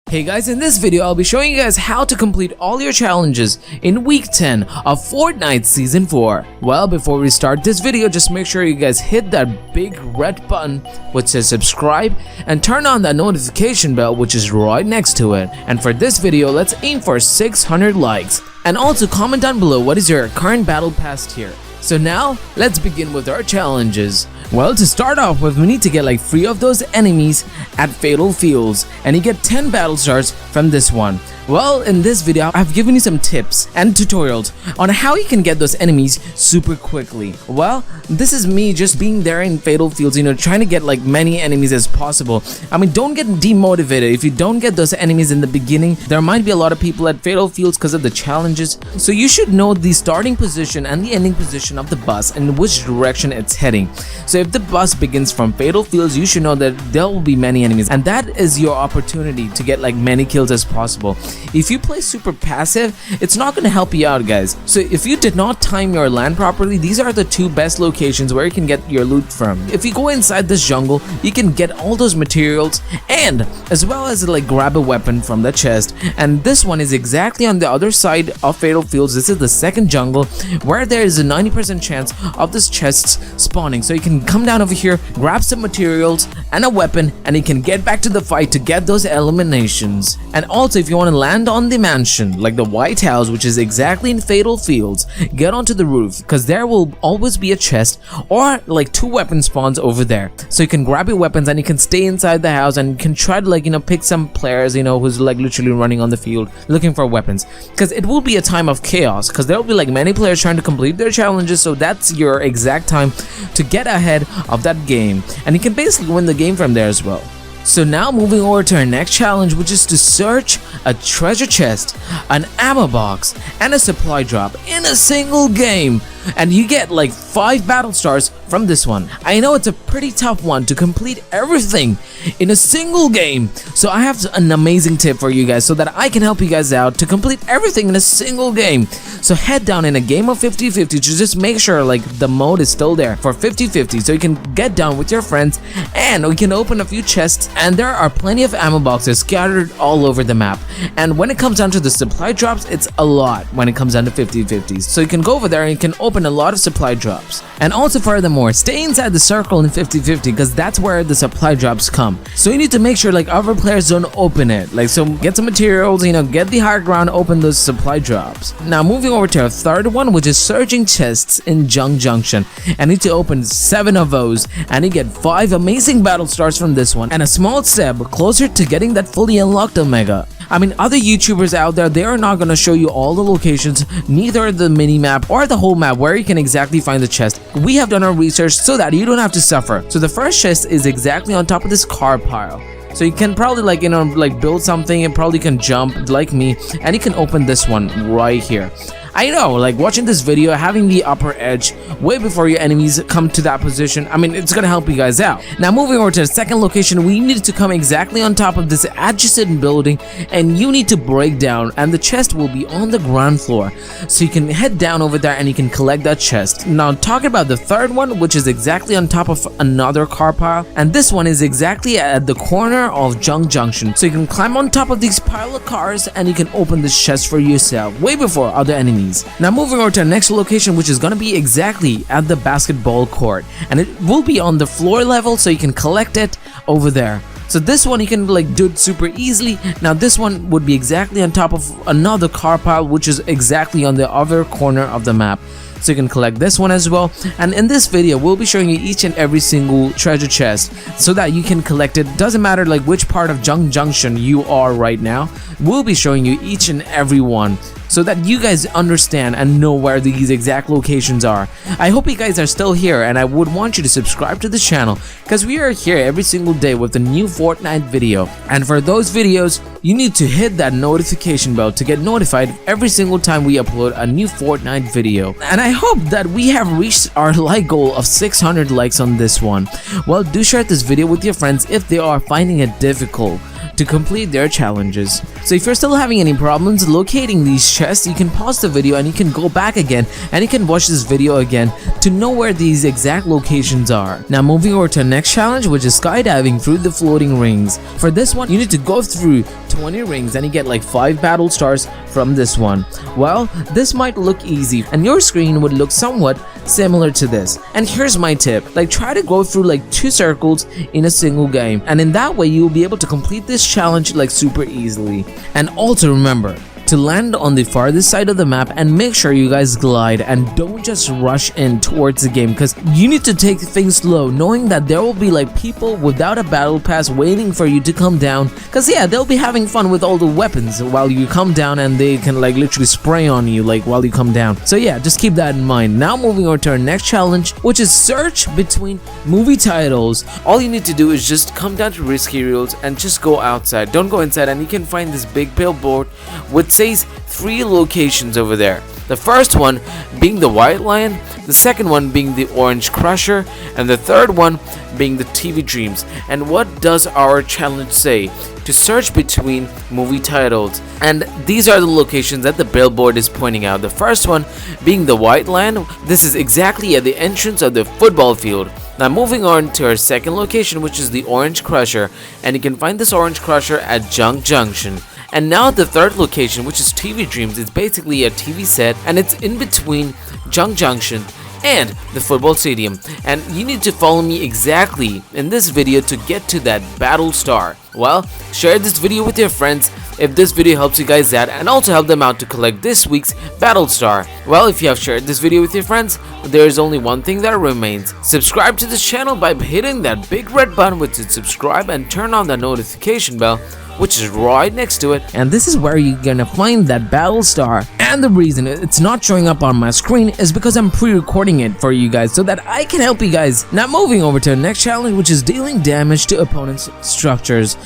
Hey guys, in this video I'll be showing you guys how to complete all your challenges in week 10 of Fortnite season 4. Well, before we start this video, just make sure you guys hit that big red button which says subscribe and turn on that notification bell which is right next to it. And for this video, let's aim for 600 likes. And also comment down below what is your current battle pass tier. So now, let's begin with our challenges. Well, to start off with, we need to get like 3 of those enemies at Ftl Fields, and you get 10 battle stars from this one. Well, in this video, I've given you some tips and tutorials on how you can get those enemies super quickly. Well, this is me just being there in Ftl Fields, trying to get like many enemies as possible. I mean, don't get demotivated. If you don't get those enemies in the beginning, there might be a lot of people at Ftl Fields because of the challenges. So you should know the starting position and the ending position of the bus and which direction it's heading. So if the bus begins from Ftl Fields, you should know that there will be many enemies, and that is your opportunity to get like many kills as possible. If you play super passive, it's not going to help you out, guys. So if you did not time your land properly, these are the 2 best locations where you can get your loot from. If you go inside this jungle, you can get all those materials and as well as like grab a weapon from the chest. And this one is exactly on the other side of Ftl Fields. This is the second jungle where there is a 90% chance of this chests spawning. So you can come down over here, grab some materials and a weapon, and you can get back to the fight to get those eliminations. And also, if you want to land on the mansion, like the White House, which is exactly in Ftl Fields, get onto the roof because there will always be a chest or like 2 weapon spawns over there. So you can grab your weapons and you can stay inside the house and you can try to like pick some players who's like literally running on the field looking for weapons, because it will be a time of chaos because there will be like many players trying to complete their challenges. So that's your exact time to get ahead of that game, and you can basically win the game from there as well. So now moving over to our next challenge, which is to search a treasure chest, an ammo box, and a supply drop in a single game. And you get like 5 battle stars from this one. I know it's a pretty tough one to complete everything in a single game. So I have an amazing tip for you guys so that I can help you guys out to complete everything in a single game. So head down in a game of 50-50 to just make sure like the mode is still there for 50-50, so you can get down with your friends and we can open a few chests, and there are plenty of ammo boxes scattered all over the map. And when it comes down to the supply drops, it's a lot when it comes down to 50-50s. So you can go over there and you can open a lot of supply drops. And also, furthermore, stay inside the circle in 50-50 because that's where the supply drops come. So you need to make sure like other players don't open it. Like, so get some materials, get the high ground, open those supply drops. Now moving over to our third one, which is searching chests in Junction. I need to open 7 of those and you get 5 amazing battle stars from this one and a small step closer to getting that fully unlocked Omega. I mean, other YouTubers out there, they are not going to show you all the locations, neither the mini map or the whole map where you can exactly find the chest. We have done our research so that you don't have to suffer. So the first chest is exactly on top of this car pile. So you can probably like build something and probably can jump like me, and you can open this one right here. I know, like watching this video, having the upper edge way before your enemies come to that position, I mean, it's gonna help you guys out. Now moving over to the second location, we need to come exactly on top of this adjacent building, and you need to break down, and the chest will be on the ground floor. So you can head down over there and you can collect that chest. Now talking about the third one, which is exactly on top of another car pile, and this one is exactly at the corner of Junction. So you can climb on top of these pile of cars and you can open this chest for yourself way before other enemies. Now moving over to our next location, which is going to be exactly at the basketball court, and it will be on the floor level, so you can collect it over there. So this one you can like do it super easily. Now this one would be exactly on top of another car pile, which is exactly on the other corner of the map. So you can collect this one as well. And in this video, we'll be showing you each and every single treasure chest so that you can collect it. Doesn't matter like which part of Junction you are right now. We'll be showing you each and every one so that you guys understand and know where these exact locations are. I hope you guys are still here, and I would want you to subscribe to the channel because we are here every single day with a new Fortnite video. And for those videos, you need to hit that notification bell to get notified every single time we upload a new Fortnite video. And I hope that we have reached our like goal of 600 likes on this one. Well, do share this video with your friends if they are finding it difficult. to complete their challenges. So if you're still having any problems locating these chests, you can pause the video and you can go back again and you can watch this video again to know where these exact locations are. Now moving over to the next challenge, which is skydiving through the floating rings. For this one, you need to go through 20 rings and you get like 5 battle stars from this one. Well, this might look easy and your screen would look somewhat similar to this. And here's my tip, like try to go through like 2 circles in a single game, and in that way you'll be able to complete this challenge like super easily. And also remember to land on the farthest side of the map and make sure you guys glide and don't just rush in towards the game, because you need to take things slow, knowing that there will be like people without a battle pass waiting for you to come down, because yeah, they'll be having fun with all the weapons while you come down and they can like literally spray on you like while you come down. So yeah, just keep that in mind. Now moving on to our next challenge, which is search between movie titles. All you need to do is just come down to risky reels and just go outside, don't go inside, and you can find this big billboard with says 3 locations over there. The first one being the White Lion, the second one being the Orange Crusher, and the third one being the TV Dreams. And what does our challenge say? To search between movie titles. And these are the locations that the billboard is pointing out. The first one being the White Lion. This is exactly at the entrance of the football field. Now moving on to our second location, which is the Orange Crusher, and you can find this Orange Crusher at Junction. And now the third location, which is TV Dreams, is basically a TV set and it's in between Junction and the football stadium. And you need to follow me exactly in this video to get to that battle star. Well, share this video with your friends if this video helps you guys out, and also help them out to collect this week's battle star. Well, if you have shared this video with your friends, there is only one thing that remains. Subscribe to this channel by hitting that big red button which is subscribe, and turn on the notification bell which is right next to it. And this is where you're gonna find that battle star. And the reason it's not showing up on my screen is because I'm pre-recording it for you guys so that I can help you guys. Now moving over to the next challenge, which is dealing damage to opponents' structures.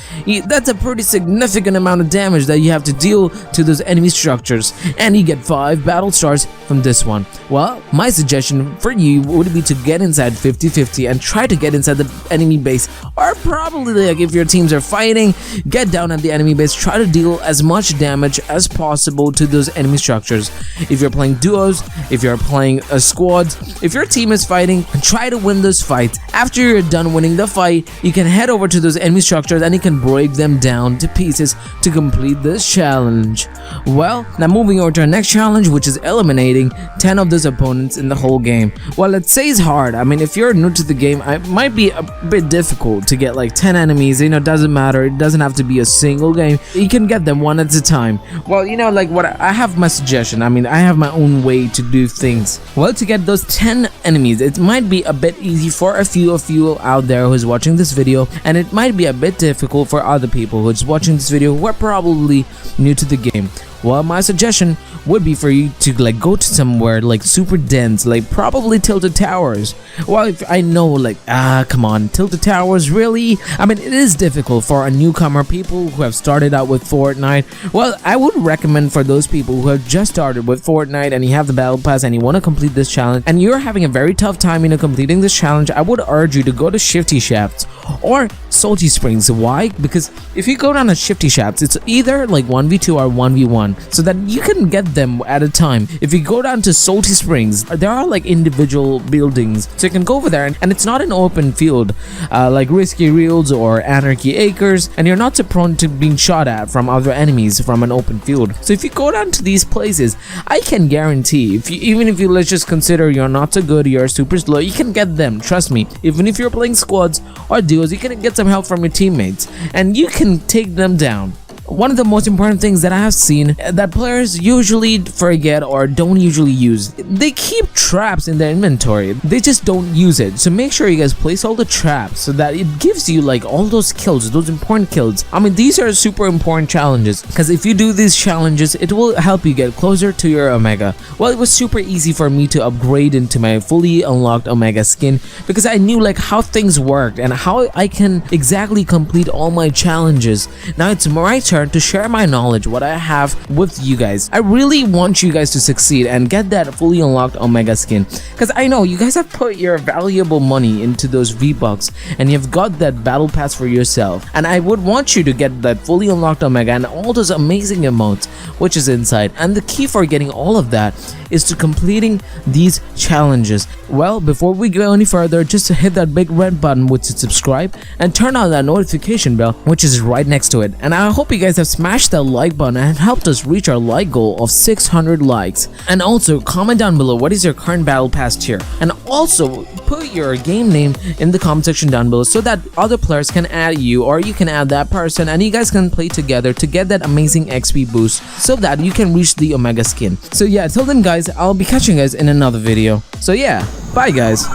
That's a pretty significant amount of damage that you have to deal to those enemy structures, and you get 5 battle stars from this one. Well, my suggestion for you would be to get inside 50-50 and try to get inside the enemy base, or probably like if your teams are fighting, get down at the enemy base, try to deal as much damage as possible to those enemy structures. If you're playing duos, if you're playing squads, if your team is fighting, try to win those fights. After you're done winning the fight, you can head over to those enemy structures and you can break them down to pieces to complete this challenge. Well, now moving over to our next challenge, which is eliminating 10 of those opponents in the whole game. Well, it says hard. I mean, if you're new to the game, it might be a bit difficult to get like 10 enemies. You know, it doesn't matter. It doesn't have to be a single game. You can get them one at a time. Well, you know, like what I have my suggestion. I mean, I have my own way to do things. Well, to get those 10 enemies, it might be a bit easy for a few of you out there who's watching this video, and it might be a bit difficult for other people who's watching this video who are probably new to the game. Well, my suggestion would be for you to like go to somewhere like super dense, like probably Tilted Towers. Well, if I know like come on, Tilted Towers, really? I mean, it is difficult for a newcomer, people who have started out with Fortnite. Well, I would recommend for those people who have just started with Fortnite and you have the battle pass and you want to complete this challenge and you're having a very tough time completing this challenge, I would urge you to go to Shifty Shafts or Salty Springs. Why? Because if you go down to Shifty Shafts, it's either like 1v2 or 1v1, so that you can get them at a time. If you go down to Salty Springs, there are like individual buildings, so you can go over there, and it's not an open field like Risky Reels or Anarchy Acres, and you're not so prone to being shot at from other enemies from an open field. So if you go down to these places, I can guarantee, even if you let's just consider you're not so good, you're super slow, you can get them. Trust me. Even if you're playing squads or duos, you can get some help from your teammates and you can take them down. One of the most important things that I have seen that players usually forget or don't usually use, they keep traps in their inventory. They just don't use it. So make sure you guys place all the traps so that it gives you like all those kills, those important kills. I mean, these are super important challenges because if you do these challenges, it will help you get closer to your Omega. Well, it was super easy for me to upgrade into my fully unlocked Omega skin because I knew like how things worked and how I can exactly complete all my challenges. Now it's my turn here to share my knowledge, what I have with you guys. I really want you guys to succeed and get that fully unlocked Omega skin, because I know you guys have put your valuable money into those V-Bucks and you've got that battle pass for yourself, and I would want you to get that fully unlocked Omega and all those amazing emotes which is inside. And the key for getting all of that is to completing these challenges. Well, before we go any further, just to hit that big red button which is subscribe and turn on that notification bell which is right next to it. And I hope you guys have smashed that like button and helped us reach our like goal of 600 likes. And also comment down below what is your current battle pass tier, and also put your game name in the comment section down below so that other players can add you, or you can add that person, and you guys can play together to get that amazing XP boost so that you can reach the Omega skin. So yeah, till then guys, I'll be catching you guys in another video. So yeah, bye guys.